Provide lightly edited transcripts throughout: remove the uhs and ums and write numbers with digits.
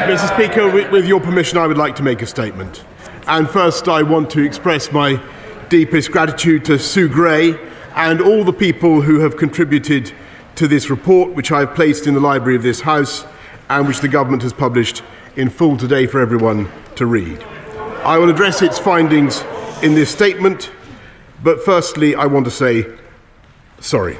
Mr. Speaker, with your permission, I would like to make a statement. And first, I want to express my deepest gratitude to Sue Gray and all the people who have contributed to this report, which I have placed in the library of this House and which the government has published in full today for everyone to read. I will address its findings in this statement, but firstly, I want to say sorry.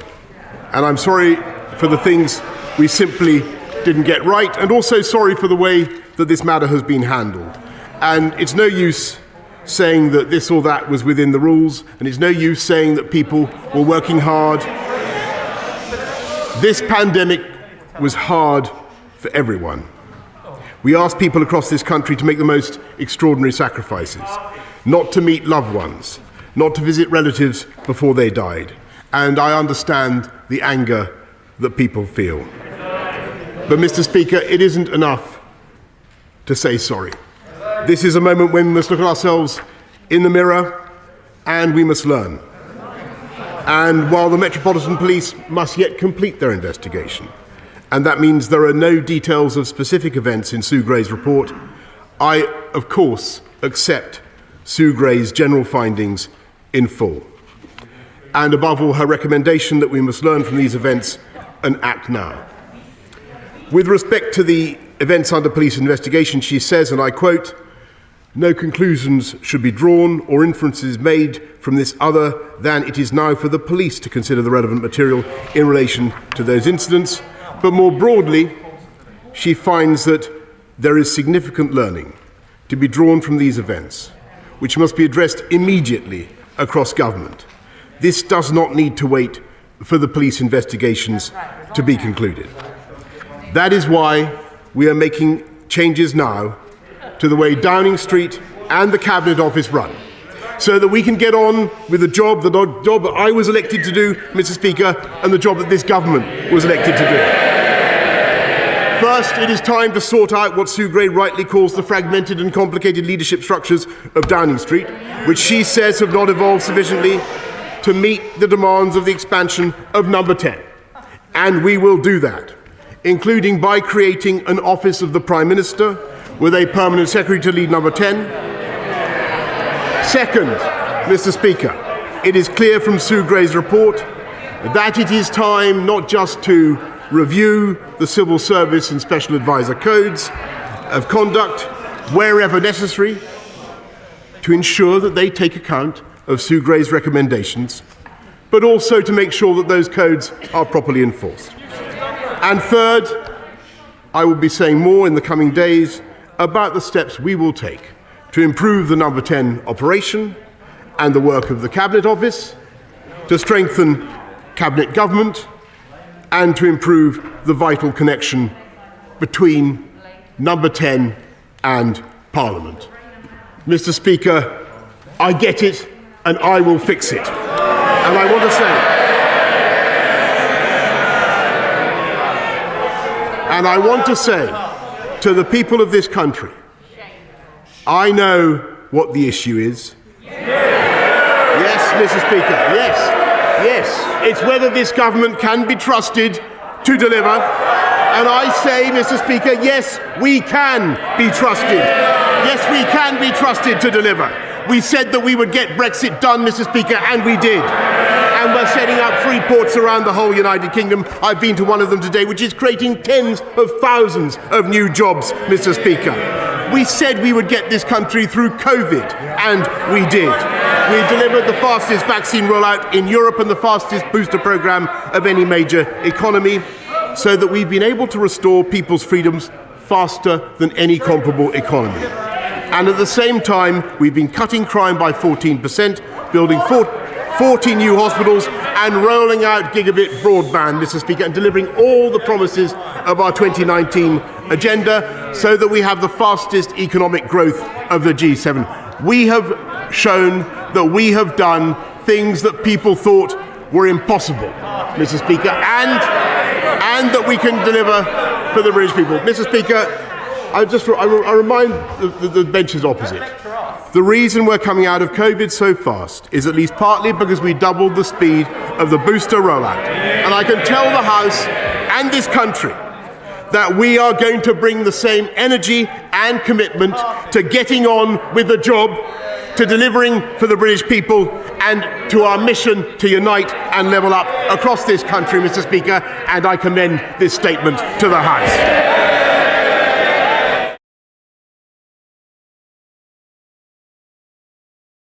And I'm sorry for the things we simply didn't get right, and also sorry for the way that this matter has been handled. And it's no use saying that this or that was within the rules, and it's no use saying that people were working hard. This pandemic was hard for everyone. We asked people across this country to make the most extraordinary sacrifices, not to meet loved ones, not to visit relatives before they died. And I understand the anger that people feel. But, Mr. Speaker, it isn't enough to say sorry. This is a moment when we must look at ourselves in the mirror and we must learn. And while the Metropolitan Police must yet complete their investigation, and that means there are no details of specific events in Sue Gray's report, I, of course, accept Sue Gray's general findings in full. And above all, her recommendation that we must learn from these events and act now. With respect to the events under police investigation, she says, and I quote, "No conclusions should be drawn or inferences made from this other than it is now for the police to consider the relevant material in relation to those incidents." But more broadly, she finds that there is significant learning to be drawn from these events, which must be addressed immediately across government. This does not need to wait for the police investigations to be concluded. That is why we are making changes now to the way Downing Street and the Cabinet Office run, so that we can get on with the job that I was elected to do, Mr. Speaker, and the job that this government was elected to do. First, it is time to sort out what Sue Gray rightly calls the fragmented and complicated leadership structures of Downing Street, which she says have not evolved sufficiently to meet the demands of the expansion of Number 10. And we will do that, including by creating an Office of the Prime Minister with a permanent secretary to lead Number 10. Second, Mr. Speaker, it is clear from Sue Gray's report that it is time not just to review the civil service and special advisor codes of conduct wherever necessary to ensure that they take account of Sue Gray's recommendations, but also to make sure that those codes are properly enforced. And third, I will be saying more in the coming days about the steps we will take to improve the Number 10 operation and the work of the Cabinet Office, to strengthen Cabinet government, and to improve the vital connection between Number 10 and Parliament. Mr. Speaker, I get it and I will fix it. And I want to say, and I want to say to the people of this country, I know what the issue is. Yes, Mr. Speaker, yes. It's whether this government can be trusted to deliver. And I say, Mr. Speaker, yes, we can be trusted. Yes, we can be trusted to deliver. We said that we would get Brexit done, Mr. Speaker, and we did. And we're setting up free ports around the whole United Kingdom. I've been to one of them today, which is creating tens of thousands of new jobs, Mr. Speaker. We said we would get this country through COVID, and we did. We delivered the fastest vaccine rollout in Europe and the fastest booster programme of any major economy, so that we've been able to restore people's freedoms faster than any comparable economy. And at the same time, we've been cutting crime by 14%, building 40 new hospitals, and rolling out gigabit broadband, Mr. Speaker, and delivering all the promises of our 2019 agenda, so that we have the fastest economic growth of the G7. We have shown that we have done things that people thought were impossible, Mr. Speaker, and that we can deliver for the British people. Mr. Speaker, I remind the benches opposite. The reason we're coming out of COVID so fast is at least partly because we doubled the speed of the booster rollout. And I can tell the House and this country that we are going to bring the same energy and commitment to getting on with the job, to delivering for the British people, and to our mission to unite and level up across this country, Mr. Speaker, and I commend this statement to the House.